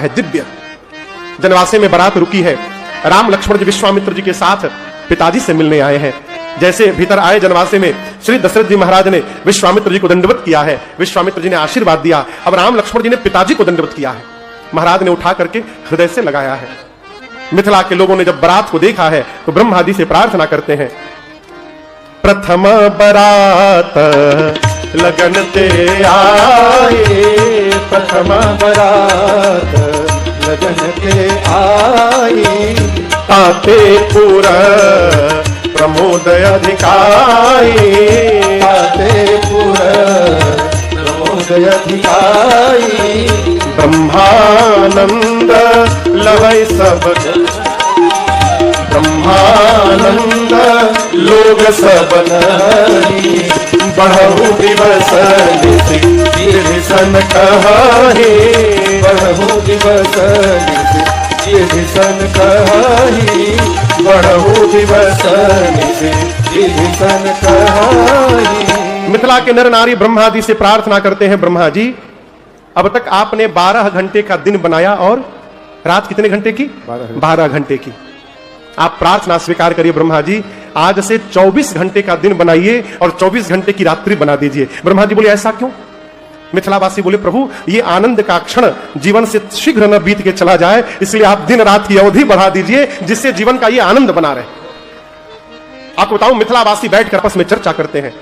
है दिव्य। जनवासे में बारात रुकी है। राम लक्ष्मण जी विश्वामित्र जी के साथ पिताजी से मिलने आए हैं। जैसे भीतर आए जनवासे में, श्री दशरथ जी महाराज ने विश्वामित्र जी को दंडवत किया है। विश्वामित्र जी ने आशीर्वाद दिया। अब राम लक्ष्मण जी ने पिताजी को दंडवत किया है। महाराज ने उठा करके हृदय से लगाया है। मिथिला के लोगों ने जब बारात को देखा है तो ब्रह्मा जी से प्रार्थना करते हैं, प्रथम बरात लगन ते आए, प्रथम बरात लगन के आई, ताते पुर प्रमोद अधिकाई, ताते पुर प्रमोद अधिकाई, ब्रह्मानंद लहै सब, ब्रह्मानंद लोग सब नरी, बढ़ऊ दिवस सन कहे, बढ़हु दिवस सन कही, बढ़हु दिवस सन कही। मिथिला के नर नारी ब्रह्मा जी से प्रार्थना करते हैं, ब्रह्मा जी अब तक आपने 12 घंटे का दिन बनाया और रात कितने घंटे की? 12 घंटे की। आप प्रार्थना स्वीकार करिए ब्रह्मा जी, आज से 24 घंटे का दिन बनाइए और 24 घंटे की रात्रि बना दीजिए। ब्रह्मा जी बोले ऐसा क्यों? मिथिलावासी बोले प्रभु ये आनंद का क्षण जीवन से शीघ्र न बीत के चला जाए, इसलिए आप दिन रात की अवधि बढ़ा दीजिए जिससे जीवन का ये आनंद बना रहे। आपको बताऊं, मिथिलावासी बैठकर आपस में चर्चा करते हैं।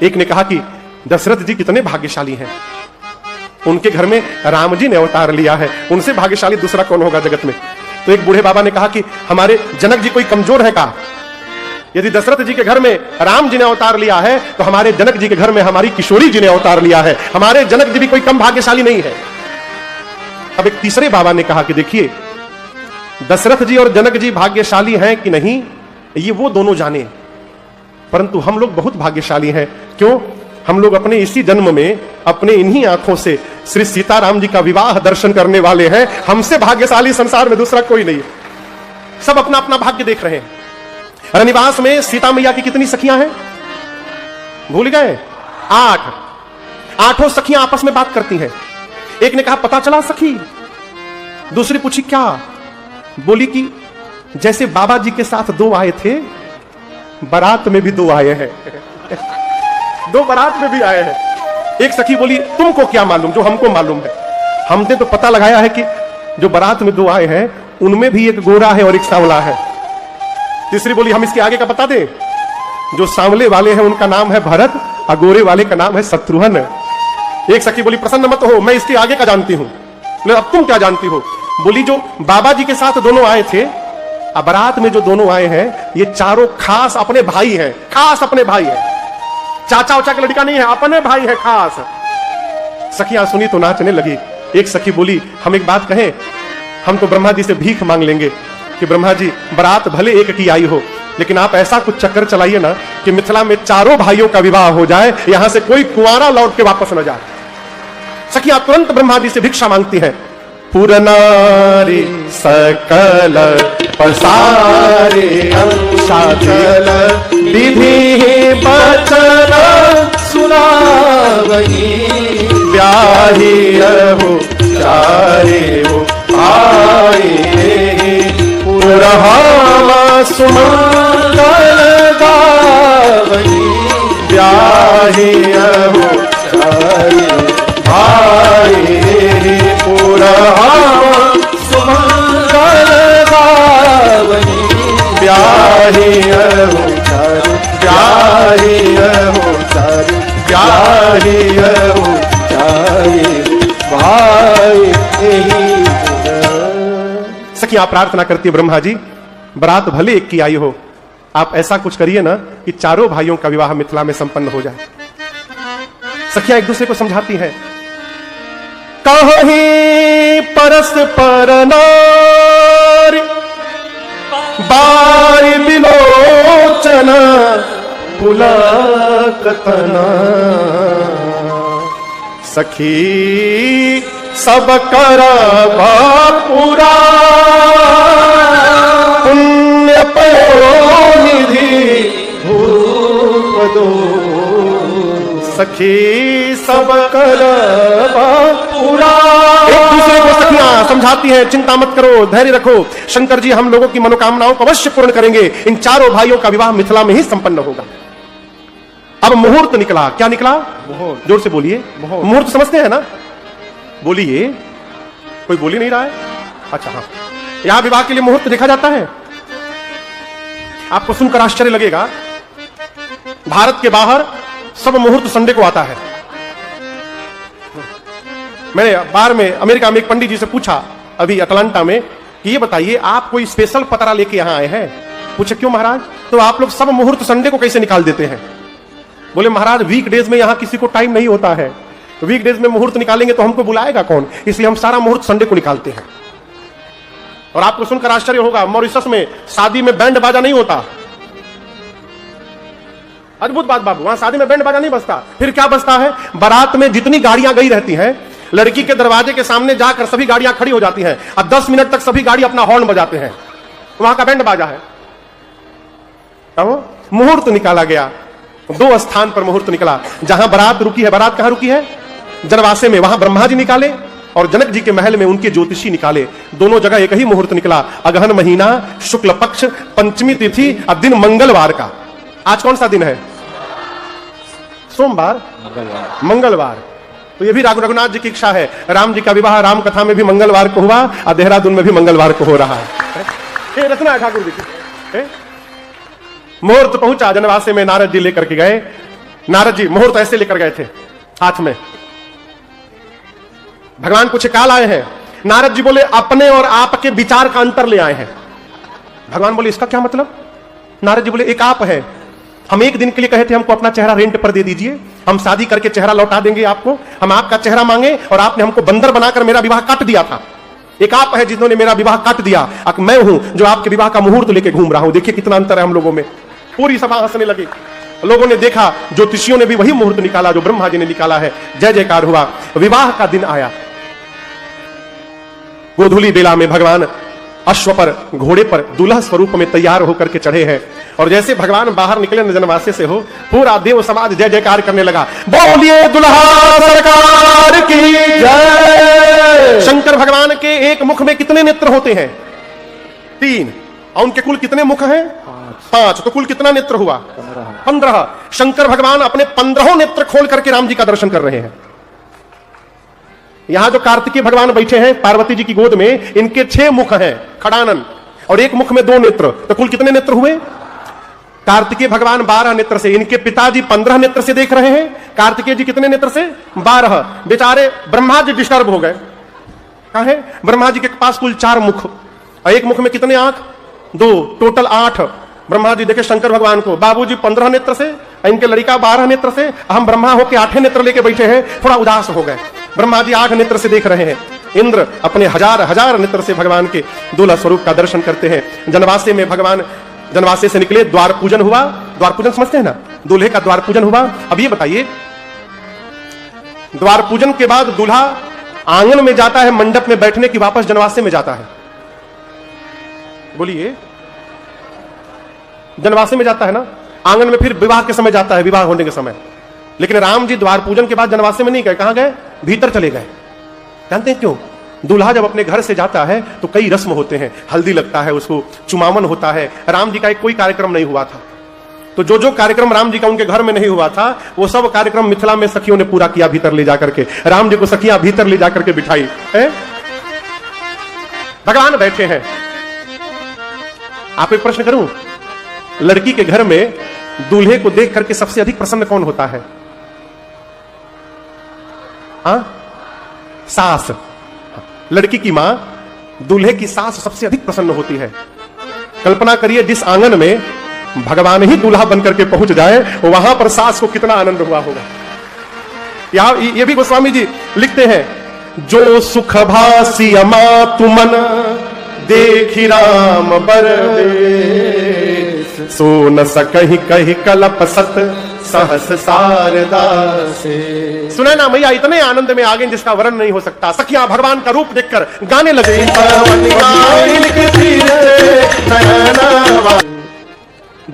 एक ने कहा कि दशरथ जी कितने भाग्यशाली हैं, उनके घर में राम जी ने अवतार लिया है, उनसे भाग्यशाली दूसरा कौन होगा जगत में। तो एक बूढ़े बाबा ने कहा कि हमारे जनक जी कोई कमजोर है का? यदि दशरथ जी के घर में राम जी ने अवतार लिया है तो हमारे जनक जी के घर में हमारी किशोरी जी ने अवतार लिया है, हमारे जनक जी भी कोई कम भाग्यशाली नहीं है। अब एक तीसरे बाबा ने कहा कि देखिए दशरथ जी और जनक जी भाग्यशाली हैं कि नहीं ये वो दोनों जाने, परंतु हम लोग बहुत भाग्यशाली हैं। क्यों? हम लोग अपने इसी जन्म में अपने इन्हीं आंखों से श्री सीताराम जी का विवाह दर्शन करने वाले हैं। हमसे भाग्यशाली संसार में दूसरा कोई नहीं। सब अपना अपना भाग्य देख रहे हैं। रनिवास में सीता मैया की कितनी सखियां हैं? भूल गए? 8। 8 सखियां आपस में बात करती हैं। एक ने कहा पता चला सखी? दूसरी पूछी क्या? बोली कि जैसे बाबा जी के साथ 2 आए थे, बारात में भी 2 आए हैं। 2 बारात में भी आए हैं। एक सखी बोली तुमको क्या मालूम जो हमको मालूम है? हमने तो पता लगाया है कि जो बारात में 2 आए हैं उनमें भी एक गोरा है और एक सांवला है। तीसरी बोली हम इसके आगे का बता दें, जो सांवले वाले हैं उनका नाम है भरत और गोरे वाले का नाम है शत्रुघ्न। एक सखी बोली प्रसन्न मत हो, मैं इसके आगे का जानती हूं। अब तुम क्या जानती हो? बोली जो बाबा जी के साथ दोनों आए थे, अब बारात में जो दोनों आए हैं ये चारों खास अपने भाई हैं, खास अपने भाई हैं, चाचा उचा का लड़का नहीं है, अपने भाई है खास। सखियां सुनी तो नाचने लगी। एक सखी बोली हम एक बात कहें, हम तो ब्रह्मा जी से भीख मांग लेंगे कि ब्रह्मा जी बारात भले एक की आई हो लेकिन आप ऐसा कुछ चक्कर चलाइए ना कि मिथिला में चारों भाइयों का विवाह हो जाए, यहां से कोई कुंवारा लौट के वापस न जाए। सखियां तुरंत ब्रह्मा जी से भिक्षा मांगती हैं। पुरनारी सकल पसारे अंशाचल विधि बचन सुनावही, ब्याही हो चारे हो आए, पुरहावा सुमंगल गावही, ब्याही हो चारे आए, पुरहावा सुमंगल गावही, ब्याही हो चारे, ब्याही हो चारे, ब्याही हो चारे भाई। सखियां प्रार्थना करती है ब्रह्मा जी बारात भले एक की आई हो, आप ऐसा कुछ करिए ना कि चारों भाइयों का विवाह मिथिला में संपन्न हो जाए। सखियां एक दूसरे को समझाती हैं। कहीं परस्पर नारी बारी बिलोचन पुलकतना, सखी सब करबा पूरा पुण्य पयोनिधि भूप दो, सखी सब करबा पूरा। एक दूसरे को सखियां समझाती है, चिंता मत करो, धैर्य रखो, शंकर जी हम लोगों की मनोकामनाओं को अवश्य पूर्ण करेंगे। इन चारों भाइयों का विवाह मिथिला में ही संपन्न होगा। अब मुहूर्त निकला। क्या निकला? मुहूर्त। जोर से बोलिए। मुहूर्त समझते हैं ना? बोलिए। कोई बोल ही नहीं रहा है। अच्छा हाँ, यहां विवाह के लिए मुहूर्त देखा जाता है। आपको सुनकर आश्चर्य लगेगा, भारत के बाहर सब मुहूर्त संडे को आता है। मैंने बाहर में अमेरिका में एक पंडित जी से पूछा अभी अटलांटा में कि ये बताइए आप कोई स्पेशल पतरा लेके यहां आए हैं? पूछे क्यों महाराज? तो आप लोग सब मुहूर्त संडे को कैसे निकाल देते हैं? बोले महाराज वीकडेज में यहां किसी को टाइम नहीं होता है, वीकडेज में मुहूर्त निकालेंगे तो हमको बुलाएगा कौन, इसलिए हम सारा मुहूर्त संडे को निकालते हैं। और आपको सुनकर आश्चर्य होगा, मॉरिशस में शादी में बैंड बाजा नहीं होता। अद्भुत बात बाबू, वहां शादी में बैंड बाजा नहीं बजता। फिर क्या बजता है? बारात में जितनी गाड़ियां गई रहती हैं, लड़की के दरवाजे के सामने जाकर सभी गाड़ियां खड़ी हो जाती हैं और 10 मिनट तक सभी गाड़ी अपना हॉर्न बजाते हैं। वहां का बैंड बाजा है। मुहूर्त निकाला गया, 2 स्थान पर मुहूर्त निकला। जहां बारात रुकी है, बारात कहां रुकी है? जनवासे में, वहां ब्रह्मा जी निकाले और जनक जी के महल में उनके ज्योतिषी निकाले। दोनों जगह एक ही मुहूर्त निकला। अगहन महीना, शुक्ल पक्ष, पंचमी तिथि और दिन मंगलवार का। आज कौन सा दिन है? सोमवार, मंगलवार। तो ये भी रघुनाथ जी की इच्छा है। राम जी का विवाह राम कथा में भी मंगलवार को हुआ और देहरादून में भी मंगलवार को हो रहा है। रचना है ठाकुर जी की। मुहूर्त पहुंचा जनवासे में, नारद जी लेकर के गए। नारद जी मुहूर्त ऐसे लेकर गए थे हाथ में। भगवान कुछ काल आए हैं। नारद जी बोले अपने और आपके विचार का अंतर ले आए हैं। भगवान बोले इसका क्या मतलब? नारद जी बोले एक आप है, हम एक दिन के लिए कहे थे हमको अपना चेहरा रेंट पर दे दीजिए, हम शादी करके चेहरा लौटा देंगे आपको। हम आपका चेहरा मांगे और आपने हमको बंदर बनाकर मेरा विवाह काट दिया था। एक आप है जिन्होंने मेरा विवाह काट दिया, अब मैं हूं जो आपके विवाह का मुहूर्त लेके घूम रहा हूं। देखिए कितना अंतर है हम लोगों में। पूरी सभा हंसने लगी। लोगों ने देखा, ज्योतिषियों ने भी वही मुहूर्त निकाला जो ब्रह्मा जी ने निकाला है। जय जयकार हुआ। विवाह का दिन आया। गोधूली बेला में भगवान अश्व पर, घोड़े पर दूल्हा स्वरूप में तैयार होकर के चढ़े हैं। और जैसे भगवान बाहर निकले जनवासे से हो, पूरा देव समाज जय जयकार करने लगा। बोलिए दुल्हा सरकार की जय। शंकर भगवान के एक मुख में कितने नेत्र होते हैं? 3। और उनके कुल कितने मुख हैं? 5। तो कुल कितना नेत्र हुआ? 15। शंकर भगवान अपने 15 नेत्र खोल करके राम जी का दर्शन कर रहे हैं। यहां जो कार्तिकीय भगवान बैठे हैं पार्वती जी की गोद में, इनके 6 मुख हैं खड़ानन, और एक मुख में 2 नेत्र। तो कुल कितने नेत्र हुए? कार्तिकीय भगवान 12 नेत्र से, इनके पिताजी 15 नेत्र से देख रहे हैं। कार्तिकेय जी कितने नेत्र से? 12। बेचारे ब्रह्मा जी डिस्टर्ब हो गए। कहा है ब्रह्मा जी के पास कुल 4 मुख, और एक मुख में कितने आंख? 2, टोटल 8। ब्रह्मा जी देखे शंकर भगवान को, बाबूजी 15 नेत्र से, इनके लड़का 12 नेत्र से, हम ब्रह्मा होके 8 नेत्र लेके बैठे हैं। थोड़ा उदास हो गए। ब्रह्मा जी 8 नेत्र से देख रहे हैं। इंद्र अपने हजार नेत्र से भगवान के दूल्हा स्वरूप का दर्शन करते हैं। जनवासे में भगवान जनवासे से निकले, द्वार पूजन हुआ। द्वार पूजन समझते हैं ना? दूल्हे का द्वार पूजन हुआ। अब ये बताइए, द्वार पूजन के बाद दूल्हा आंगन में जाता है मंडप में बैठने की, वापस जनवासे में जाता है? बोलिए। जनवासे में जाता है ना, आंगन में फिर विवाह के समय जाता है, विवाह होने के समय। लेकिन राम जी द्वार पूजन के बाद जनवासे में नहीं गए। कहां गए? भीतर चले गए। जानते हैं क्यों? दूल्हा जब अपने घर से जाता है तो कई रस्म होते हैं। हल्दी लगता है, उसको चुमावन होता है। राम जी का एक कोई कार्यक्रम नहीं हुआ था। तो जो जो कार्यक्रम राम जी का उनके घर में नहीं हुआ था, वो सब कार्यक्रम मिथिला में सखियों ने पूरा किया। भीतर ले जाकर के राम जी को सखियां भीतर ले जाकर के बिठाई है। भगवान बैठे हैं। आप एक प्रश्न करूं, लड़की के घर में दूल्हे को देख करके सबसे अधिक प्रसन्न कौन होता है? सास। लड़की की मां दूल्हे की सास सबसे अधिक प्रसन्न होती है। कल्पना करिए जिस आंगन में भगवान ही दूल्हा बनकर के पहुंच जाए, वहां पर सास को कितना आनंद हुआ होगा। यहां ये भी गोस्वामी जी लिखते हैं, जो सुख भासी अमा तुमन देखी राम बर सो न सकहि कहि कलप सत सहस शारदा से। सुने ना मैया इतने आनंद में आ गए जिसका वर्णन नहीं हो सकता। सखियां भगवान का रूप देखकर गाने लगे।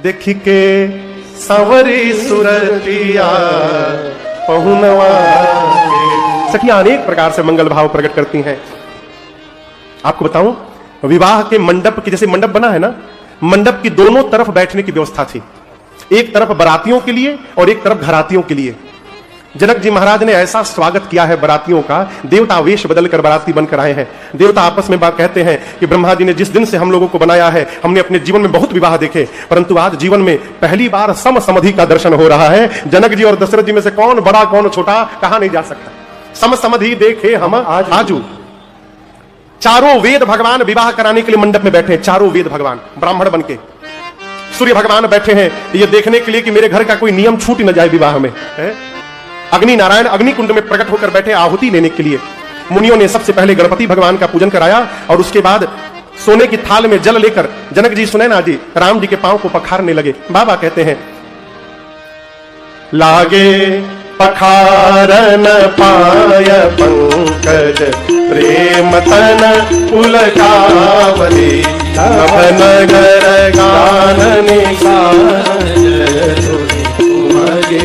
देखी के संवरी सुरतिया पहुनवा। सखियां अनेक प्रकार से मंगल भाव प्रकट करती हैं। आपको बताऊं, विवाह के मंडप की, जैसे मंडप बना है ना, मंडप की दोनों तरफ बैठने की व्यवस्था थी। एक तरफ बारातियों के लिए और एक तरफ घरातियों के लिए। जनक जी महाराज ने ऐसा स्वागत किया है बारातियों का, देवता वेश बदलकर बाराती बनकर आए हैं। देवता आपस में बात कहते हैं कि ब्रह्मा जी ने जिस दिन से हम लोगों को बनाया है, हमने अपने जीवन में बहुत विवाह देखे, परंतु आज जीवन में पहली बार सम समाधि का दर्शन हो रहा है। जनक जी और दशरथ जी में से कौन बड़ा कौन छोटा कहा नहीं जा सकता। सम समाधि देखे हम आजू। चारों वेद भगवान विवाह कराने के लिए मंडप में बैठे हैं, चारों वेद भगवान ब्राह्मण बनके। सूर्य भगवान बैठे हैं ये देखने के लिए कि मेरे घर का कोई नियम छूट न जाए विवाह में, है? अग्नि नारायण अग्निकुंड में प्रकट होकर बैठे आहुति लेने के लिए। मुनियों ने सबसे पहले गणपति भगवान का पूजन कराया और उसके बाद सोने की थाल में जल लेकर जनक जी सुनैना जी राम जी के पांव को पखारने लगे। बाबा कहते हैं, लागे पखारन पाय पंकज प्रेम तन पुलकावली नगर गानने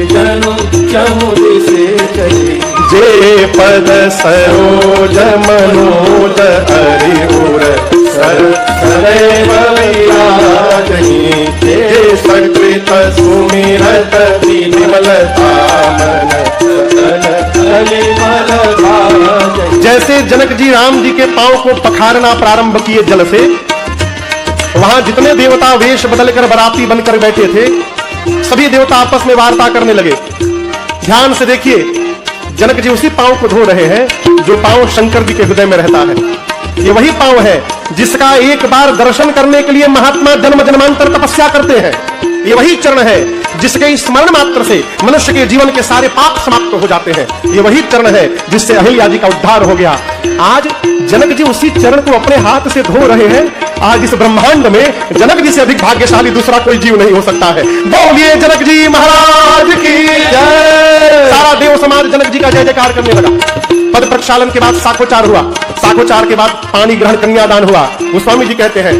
जनु चमुदी से चली जे पद सरोज मनोज हरिउर सर सदैव विराजहि ते सकृत सुमिरत विमलता मन जैसे जनक जी राम जी के पांव को पखारना प्रारंभ किए जल से, वहां जितने देवता वेश बदलकर बराती बनकर बैठे थे सभी देवता आपस में वार्ता करने लगे। ध्यान से देखिए, जनक जी उसी पांव को धो रहे हैं जो पांव शंकर जी के हृदय में रहता है। ये वही पांव है जिसका एक बार दर्शन करने के लिए महात्मा जन्म जन्मांतर तपस्या करते हैं। ये वही चरण है जिसके स्मरण मात्र से मनुष्य के जीवन के सारे पाप समाप्त हो जाते हैं। ये वही चरण है जिससे अहिल्या जी का उद्धार हो गया। आज जनक जी उसी चरण को अपने हाथ से धो रहे हैं। आज इस ब्रह्मांड में जनक जी से अधिक भाग्यशाली दूसरा कोई जीव नहीं हो सकता है। बोलिए जनक जी महाराज की जय। सारा देव समाज जनक जी का जय जयकार करने लगा। पद प्रक्षालन के बाद साखोचार हुआ, साखोचार के बाद पानी ग्रहण कन्यादान हुआ। गोस्वामी जी कहते हैं,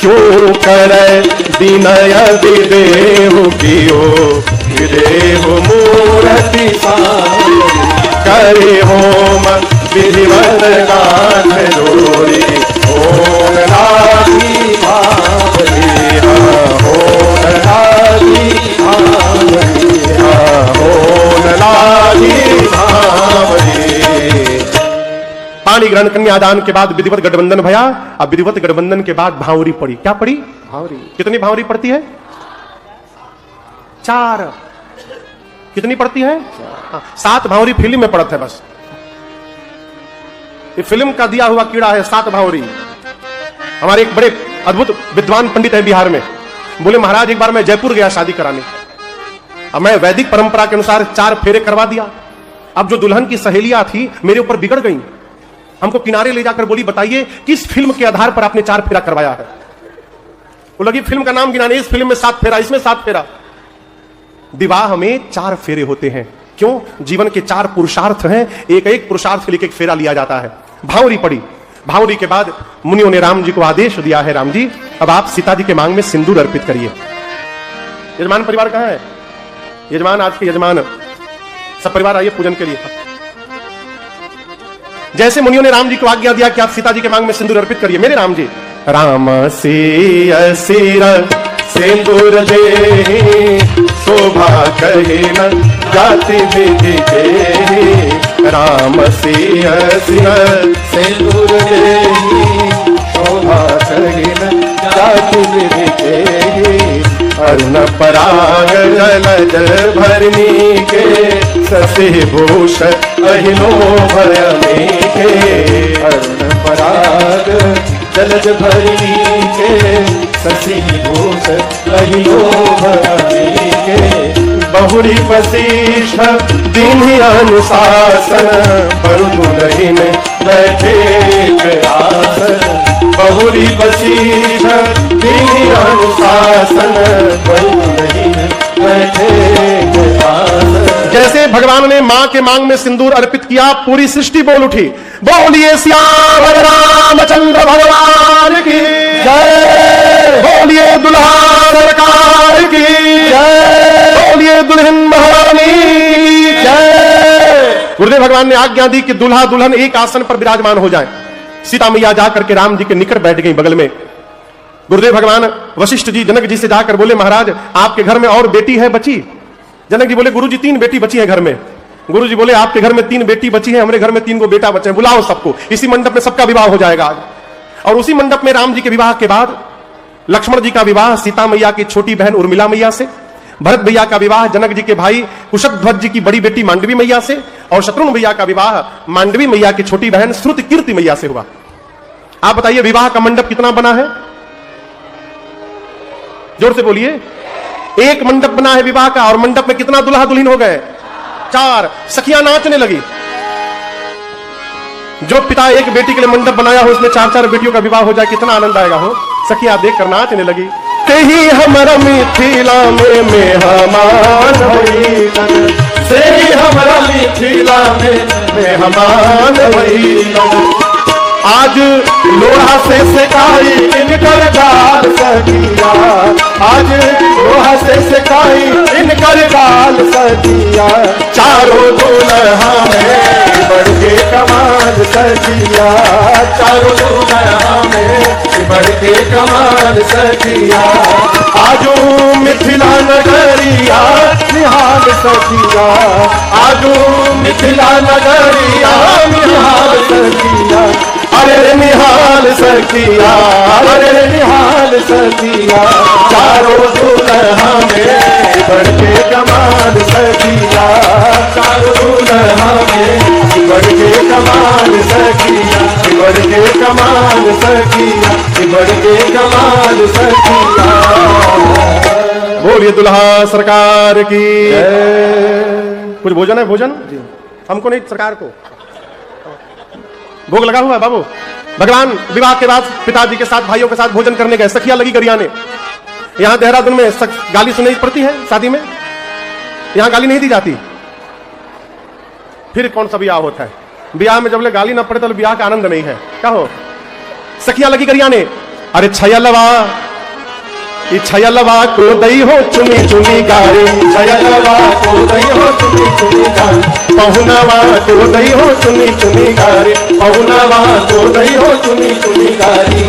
क्यों करे विनय विदेहु कियो विदेहु मूर्ति करे होम विधिवत गाठ जोरी ओम राधी भावलिया ओम राधी भावलिया ओम राधी भावलिया। पानी ग्रहण कन्यादान के बाद विधिवत गठबंधन भया। अब विधिवत गठबंधन के बाद भावरी पड़ी। क्या पड़ी? भावरी। कितनी भावरी पड़ती है? 4। कितनी पड़ती है? 7 भावरी फिल्म में पड़त है बस। ये फिल्म का दिया हुआ कीड़ा है 7 भावरी। हमारे एक बड़े अद्भुत विद्वान पंडित है बिहार में, बोले महाराज एक बार मैं जयपुर गया शादी कराने। अब मैं वैदिक परंपरा के अनुसार 4 फेरे करवा दिया। अब जो दुल्हन की सहेलियां थी मेरे ऊपर बिगड़ गई, हमको किनारे ले जाकर बोली बताइए किस फिल्म के आधार पर आपने 4 फेरा करवाया है। वो लगी फिल्म का नाम गिनाने, इस फिल्म में 7 फेरा, इसमें 7 फेरा। विवाह में 4 फेरे होते हैं। क्यों? जीवन के 4 पुरुषार्थ हैं, एक एक पुरुषार्थ के लिए एक फेरा लिया जाता है। भावरी पड़ी। भावरी के बाद मुनियों ने राम जी को आदेश दिया है, राम जी अब आप सीता जी के मांग में सिंदूर अर्पित करिए। यजमान परिवार कहां है? यजमान, आज के यजमान सब परिवार आइए पूजन के लिए। जैसे मुनियों ने राम जी को आज्ञा दिया कि आप सीता जी के मांग में सिंदूर अर्पित करिए, मेरे राम जी राम सिय सिर सिंदूर दे शोभा कहे न जाति विधि के। राम सिय सिर सिंदूर दे शोभा कहे न जाति विधि के। अरुण पराग जल जल भरनी के ससे भूष अहिलो भयमी के। अरुण पराग जलज भरनी के ससी भूष अहिलो भयमी के। बहुरी वशिष्ठ दीन्हि अनुशासन पर दुलहिन बैठे आसन। बहुरी वशिष्ठ दीन्हि अनुशासन पर दुलहिन बैठे आसन। जैसे भगवान ने मां के मांग में सिंदूर अर्पित किया, पूरी सृष्टि बोल उठी। बोलिए श्याम रामचंद्र भगवान की जय। बोलिए दुल्हा सरकार की जय। बोलिए दुल्हन महारानी की जय। गुरुदेव भगवान ने आज्ञा दी कि दुल्हा दुल्हन एक आसन पर विराजमान हो जाएं। सीता मैया जाकर के राम जी के निकट बैठ गई बगल में। गुरुदेव भगवान वशिष्ठ जी जनक जी से जाकर बोले, महाराज आपके घर में और बेटी है बची? जनक जी बोले, गुरु जी 3 बेटी बची है घर में। गुरु जी बोले, आपके घर में 3 बेटी बची है, हमारे घर में 3 को बेटा बचे हैं, बुलाओ सबको, इसी मंडप में सबका विवाह हो जाएगा आज। और उसी मंडप में राम जी के विवाह के बाद लक्ष्मण जी का विवाह सीता मैया की छोटी बहन उर्मिला मैया से, भरत भैया का विवाह जनक जी के भाई कुशध्वज जी की बड़ी बेटी मांडवी मैया से, और शत्रुघ्न भैया का विवाह मांडवी मैया की छोटी बहन श्रुति कीर्ति मैया से हुआ। आप बताइए विवाह का मंडप कितना बना है? जोर से बोलिए। एक मंडप बना है विवाह का, और मंडप में कितना दुल्हा दुल्हन हो गए? 4। सखियां नाचने लगी। जो पिता एक बेटी के लिए मंडप बनाया हो, उसमें 4-4 बेटियों का विवाह हो जाए, कितना आनंद आएगा हो। सखियां देख कर नाचने लगी। तेही हमरा मिथिला में मेहमान होई, से हमरा मिथिला में मेहमान होई। आज लोहा से सेकाई इनकर गाल सखिया, आज लोहा से सेकाई इनकर गाल सखिया। चारों दुल्हा में बढ़ के कमाल सखिया, चारों दुल्हा में बढ़ के कमाल सखिया। आजू मिथिला नगरिया निहाल सखिया, आजू मिथिला नगरिया निहाल सखिया। अरे निहाल सखिया, अरे निहाल सखिया। चारों दुल्हा में बढ़ के कमाल सखिया, चारों दुल्हा में बढ़ के कमाल सखिया, बढ़ के कमाल सखिया, बढ़ के कमाल सखिया। बोलिए दुल्हा सरकार की। कुछ भोजन है? भोजन हमको नहीं, सरकार को। भोग लगा हुआ है बाबू। भगवान विवाह के बाद पिताजी के साथ भाइयों के साथ भोजन करने गए। सखियां लगी गरियाने। यहां देहरादून में गाली सुनाई पड़ती है शादी में, यहां गाली नहीं दी जाती। फिर कौन सा ब्याह होता है? ब्याह में जब ले गाली ना पड़े तो ब्याह का आनंद नहीं है। क्या हो? सखियां लगी गरियाने। अरे छयलवा छयलवा को दई हो चुनी चुनी गारे, छयलवा को दई हो चुनी चुनी गारे, पहुनवा को दई हो चुनी चुनी गारे, पहुनवा को दई हो चुनी चुनी गारी।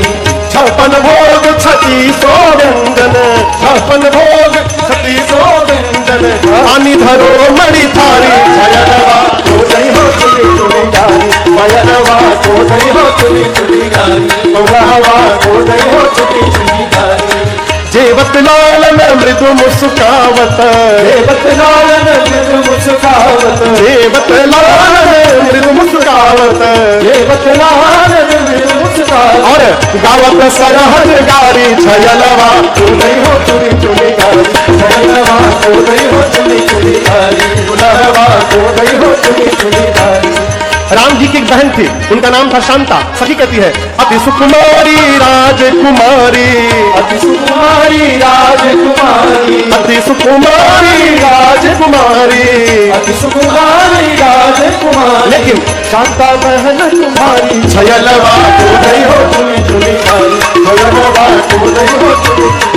56 भोग 3600 व्यंजन, 56 भोग 3600 व्यंजन। पानी धरो मणि थारी, छयलवा को दई हो चुनी चुनी गारी, छयलवा को दई हो चुनी चुनी गारी, पहुनवा को दई हो चुनी चुनी गारी। जेवत लालन मृदु मुस्कावत, जेवत लालन मृदु मुस्कावत, जेवत लालन मृदु मुस्कावत, जेवत लालन मृदु मुस्कावत। और गावत सरहद गारी, छयलवा को दई हो चुनी चुनी गारी, छयलवा को दई हो चुनी चुनी गारी, छयलवा को दई हो चुनी चुनी गारी। राम जी की एक बहन थी, उनका नाम था शांता। सखी कहती है, अति सुकुमारी राजकुमारी, अति सुकुमारी राजकुमारी, अति सुकुमारी राजकुमारी, अति सुकुमारी राजकुमारी। लेकिन शांता बहन तुम्हारी, छयलवा को दई हो चुनी चुनी गारी, छयलवा को दई हो चुनी